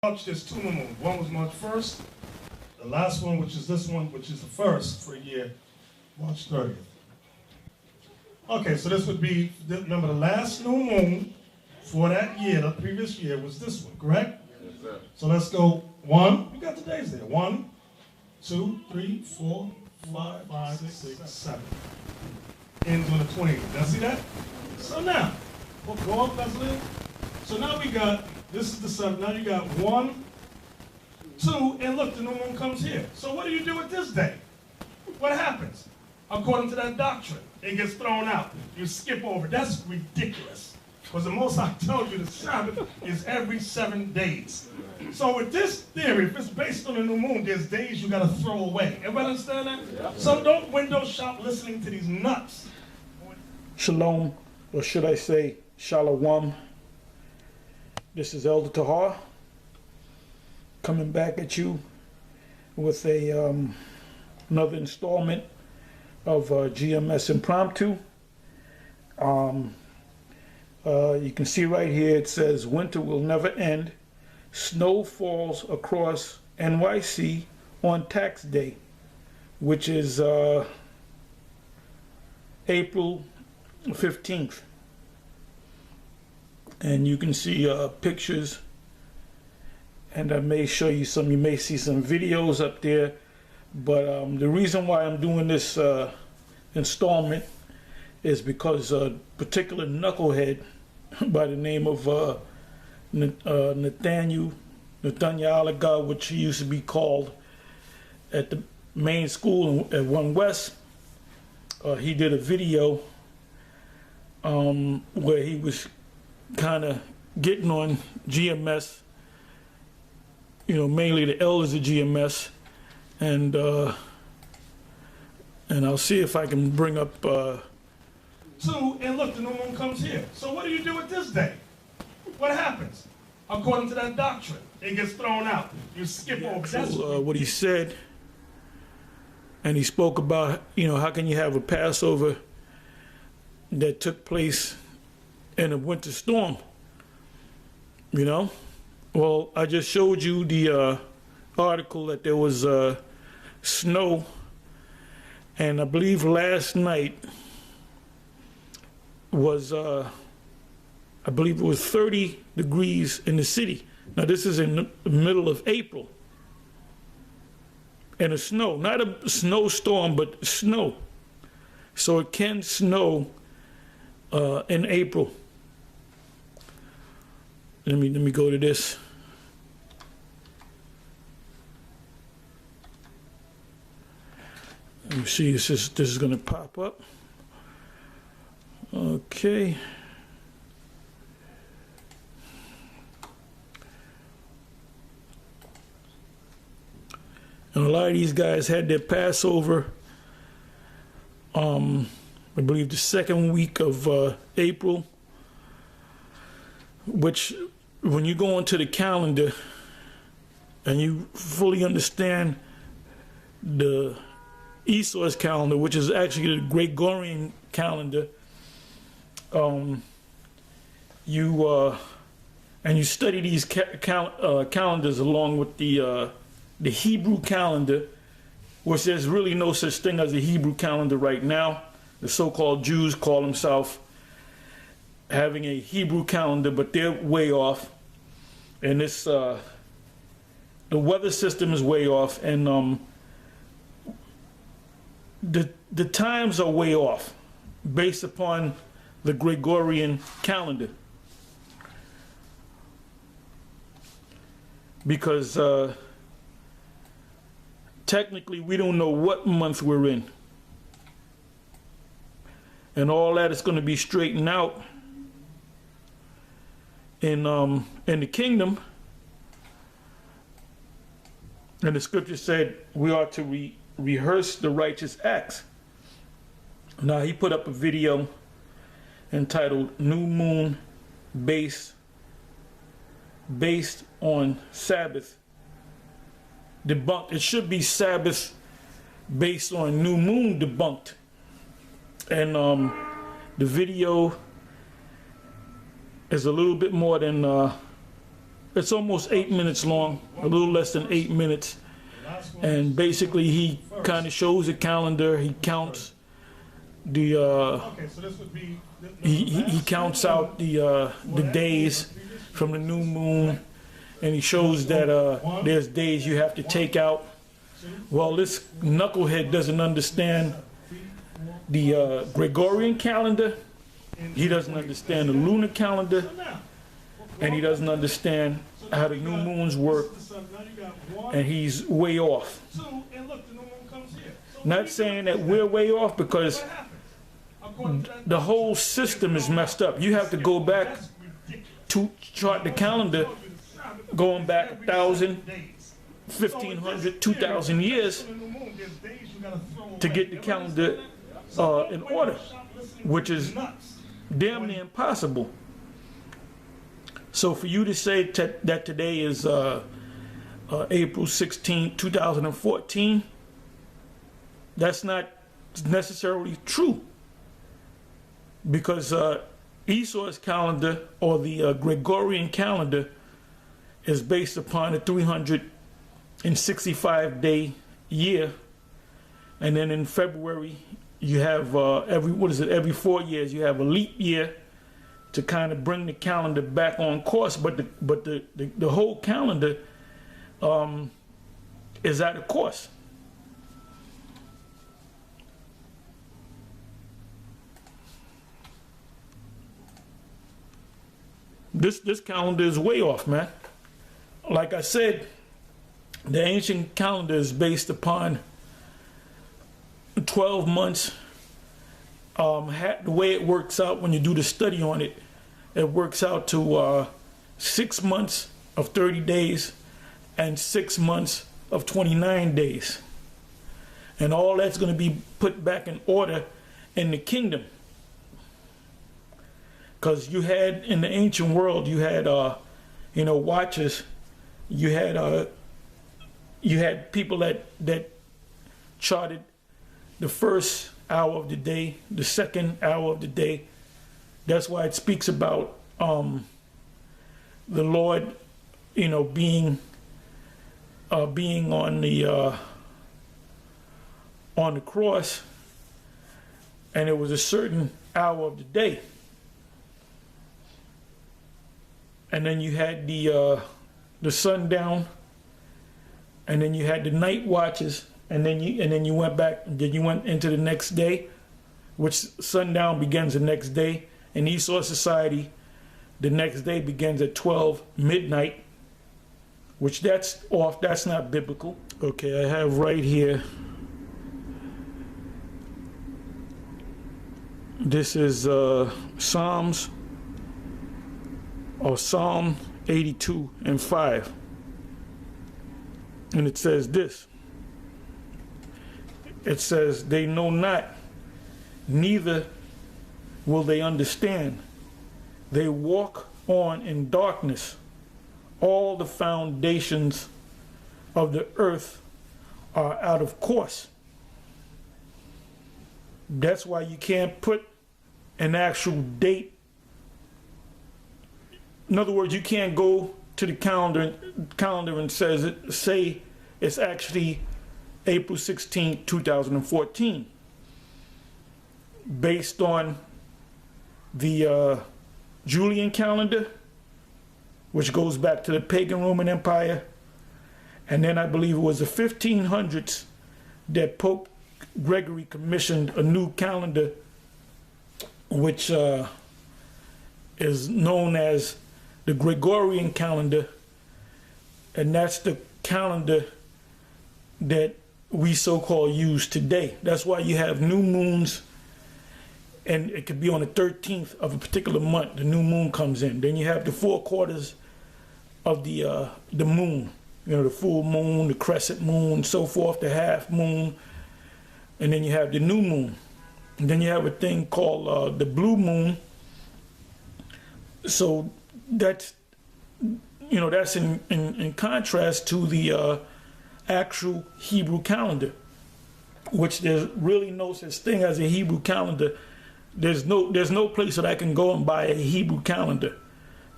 March, there's two new moons. One was March 1st. The last one, which is this one, which is the first for a year, March 30th. Okay, so this would be, remember the last new moon for that year, the previous year, was this one, correct? Yes, sir. So let's go 1. We got the days there. 1, 2, 3, 4, 5, 6, 7. Ends on the 28th. Now see that? So now, go up, Leslie. So now we got, this is the 7. Now you got 1, 2, and look, the new moon comes here. So what do you do with this day? What happens? According to that doctrine, it gets thrown out. You skip over. That's ridiculous. Because the Most High told you the Sabbath is every 7 days. So with this theory, if it's based on the new moon, there's days you got to throw away. Everybody understand that? Yeah. So don't window shop listening to these nuts. Shalom, or should I say Shalom. This is Elder Tahar coming back at you with a another installment of GMS Impromptu. You can see right here it says winter will never end. Snow falls across NYC on tax day, which is April 15th. And you can see pictures, and I may show you some, you may see some videos up there. But the reason why I'm doing this installment is because a particular knucklehead by the name of Nathaniel Alaga, which he used to be called at the main school at One West, he did a video where he was kind of getting on GMS, you know, mainly the elders of GMS, and I'll see if I can bring up 2, and look, the new moon comes here. So what do you do with this day? What happens? According to that doctrine, it gets thrown out. You skip over. That's what he said, and he spoke about, you know, how can you have a Passover that took place in a winter storm, you know? Well, I just showed you the article that there was snow, and I believe last night was, I believe it was 30 degrees in the city. Now this is in the middle of April, and a snow, not a snowstorm, but snow. So it can snow in April. Let me go to this. Let me see if this is going to pop up. Okay. And a lot of these guys had their Passover, I believe the second week of April, which when you go into the calendar and you fully understand the Esau's calendar, which is actually the Gregorian calendar, you study these calendars along with the Hebrew calendar, which there's really no such thing as a Hebrew calendar right now. The so-called Jews call themselves having a Hebrew calendar, but they're way off. And this, the weather system is way off, and the times are way off based upon the Gregorian calendar. Because technically we don't know what month we're in. And all that is going to be straightened out in the kingdom. And the scripture said we are to rehearse the righteous acts. Now he put up a video entitled New Moon based on Sabbath debunked. It should be Sabbath based on New Moon debunked. And the video is a little bit more than It's almost 8 minutes long, a little less than 8 minutes. And basically he kind of shows the calendar, he counts the, Okay, so this would be he counts out the days from the new moon, and he shows that there's days you have to take out. Well, this knucklehead doesn't understand the Gregorian calendar, he doesn't understand the lunar calendar, and he doesn't understand how the new moons work, and he's way off. Not saying that we're way off, because the whole system is messed up. You have to go back to chart the calendar going back 1,000, 1,500, 2,000 years to get the calendar in order, which is damn near impossible. So for you to say that today is April 16, 2014, that's not necessarily true, because Esau's calendar, or the Gregorian calendar, is based upon a 365-day year, and then in February you have every 4 years you have a leap year to kind of bring the calendar back on course, but the whole calendar is out of course. This calendar is way off, man. Like I said, the ancient calendar is based upon 12 months. The way it works out when you do the study on it, it works out to 6 months of 30 days and 6 months of 29 days. And all that's going to be put back in order in the kingdom. Because you had, in the ancient world, you had, watchers. You had people that charted the first hour of the day, the second hour of the day. That's why it speaks about the Lord, being on the cross, and it was a certain hour of the day. And then you had the sundown, and then you had the night watches, and then you went back, and then you went into the next day, which sundown begins the next day. In Esau society, the next day begins at 12 midnight, which that's off. That's not biblical. Okay, I have right here. This is Psalm 82 and 5. And it says this. It says, they know not, neither will they understand. They walk on in darkness. All the foundations of the earth are out of course. That's why you can't put an actual date. In other words, you can't go to the calendar and say it's actually April 16, 2014, based on the Julian calendar, which goes back to the pagan Roman Empire, and then I believe it was the 1500s that Pope Gregory commissioned a new calendar, which is known as the Gregorian calendar, and that's the calendar that we so-called use today. That's why you have new moons, and it could be on the 13th of a particular month, the new moon comes in. Then you have the 4 quarters of the moon, the full moon, the crescent moon, so forth, the half moon, and then you have the new moon. And then you have a thing called the blue moon. So that's in contrast to the actual Hebrew calendar, which there's really no such thing as a Hebrew calendar. There's no place that I can go and buy a Hebrew calendar,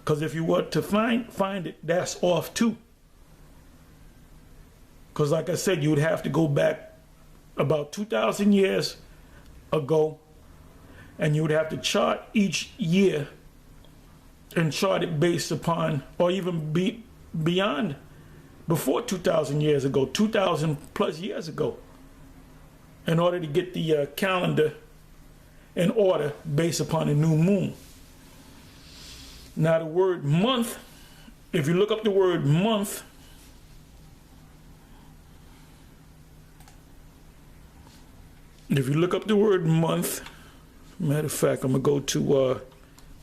Because if you were to find it, that's off too. Because like I said, you would have to go back about 2,000 years ago, and you would have to chart each year and chart it based upon, or even beyond, before 2,000 years ago, 2,000 plus years ago, in order to get the calendar in order based upon the new moon. Now the word month, if you look up the word month, matter of fact, I'm going to go to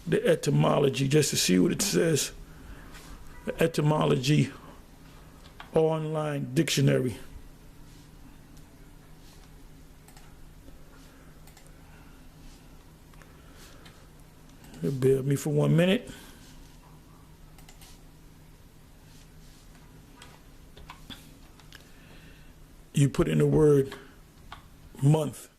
the etymology just to see what it says. The etymology online dictionary. Bear with me for 1 minute. You put in the word month.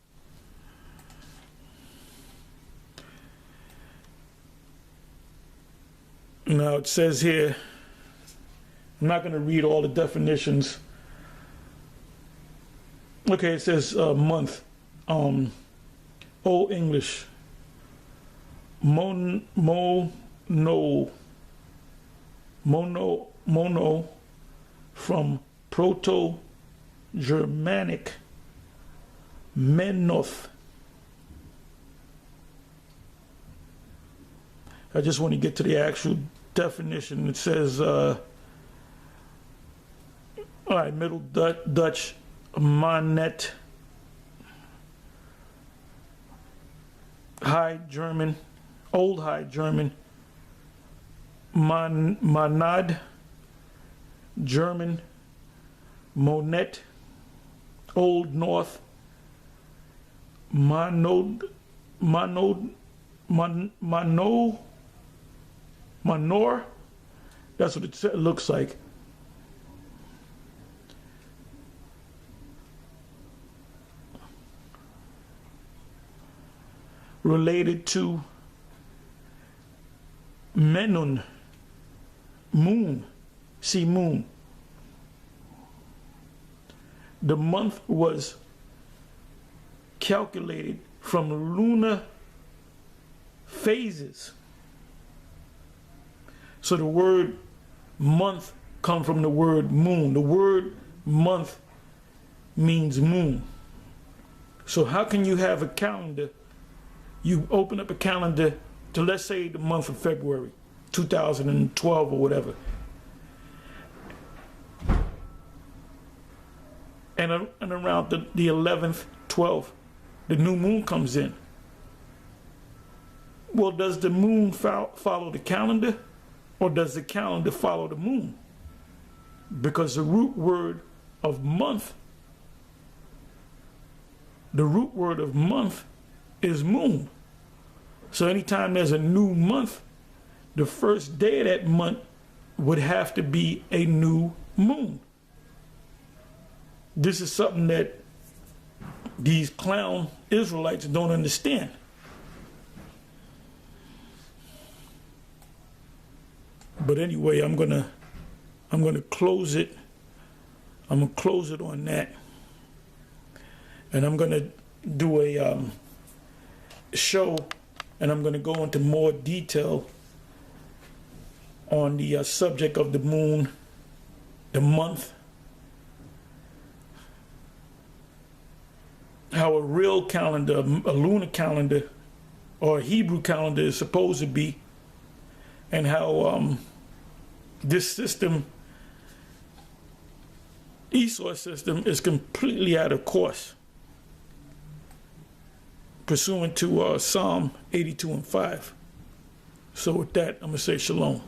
Now it says here, I'm not going to read all the definitions. Okay, it says month. Old English. Mono from Proto-Germanic menoth. I just want to get to the actual definition. It says, all right, Middle Dutch, Manet, High German, Old High German, Manad, German, Monet, Old North, Manor, that's what it looks like. Related to Menun, moon, see moon. The month was calculated from lunar phases. So the word month comes from the word moon. The word month means moon. So how can you have a calendar? You open up a calendar to, let's say, the month of February 2012 or whatever. And around the 11th, 12th, the new moon comes in. Well, does the moon follow the calendar, or does the calendar follow the moon? Because the root word of month is moon. So anytime there's a new month, the first day of that month would have to be a new moon. This is something that these clown Israelites don't understand. But anyway, I'm gonna close it. I'm gonna close it on that, and I'm gonna do a show, and I'm gonna go into more detail on the subject of the moon, the month, how a real calendar, a lunar calendar, or a Hebrew calendar is supposed to be, and how this system, Esau system, is completely out of course, pursuant to Psalm 82:5. So with that, I'm going to say shalom.